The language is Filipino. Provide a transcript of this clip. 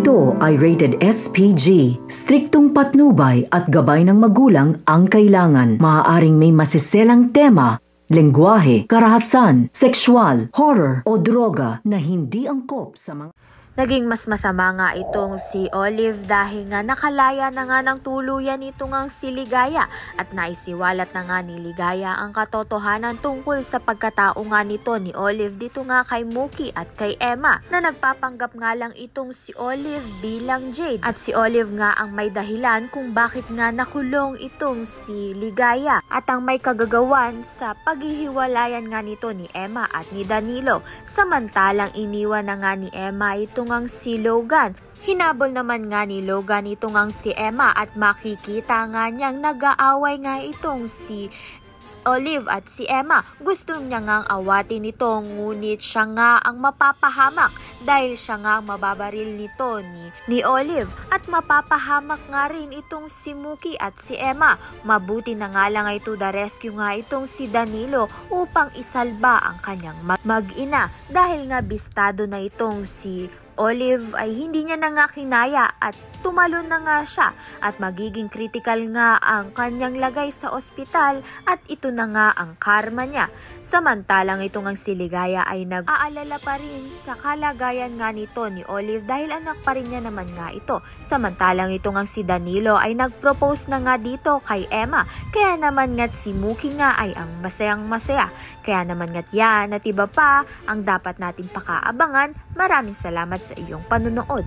Ito ay rated SPG. Striktong patnubay at gabay ng magulang ang kailangan. Maaaring may masiselang tema, lengguwahe, karahasan, sexual, horror o droga na hindi angkop sa mga... Naging mas masama nga itong si Olive dahil nga nakalaya na nga ng tuluyan ito ngang si Ligaya at naisiwalat na nga ni Ligaya ang katotohanan tungkol sa pagkatao nga nito ni Olive dito nga kay Mookie at kay Emma na nagpapanggap nga lang itong si Olive bilang Jade at si Olive nga ang may dahilan kung bakit nga nakulong itong si Ligaya at ang may kagagawan sa paghihiwalayan nga nito ni Emma at ni Danilo samantalang iniwan na nga ni Emma itong ngang si Logan. Hinabol naman nga ni Logan ito ngang si Emma at makikita nga niyang nag-aaway nga itong si Olive at si Emma. Gusto niya ngang awatin ito ngunit siya nga ang mapapahamak dahil siya nga ang mababaril nito ni Olive at mapapahamak nga rin itong si Mookie at si Emma. Mabuti na nga lang ito the rescue nga itong si Danilo upang isalba ang kanyang mag-ina dahil nga bistado na itong si Olive ay hindi niya na nga kinaya at tumalon na nga siya at magiging critical nga ang kanyang lagay sa ospital at ito na nga ang karma niya. Samantalang ito ngang si Ligaya ay nag-aalala pa rin sa kalagayan nga nito ni Olive dahil anak pa rin niya naman nga ito. Samantalang ito ngang si Danilo ay nag-propose na nga dito kay Emma kaya naman nga't si Mookie nga ay ang masayang masaya. Kaya naman nga't yan at iba pa ang dapat natin pakaabangan. Maraming salamat sa iyong panonood.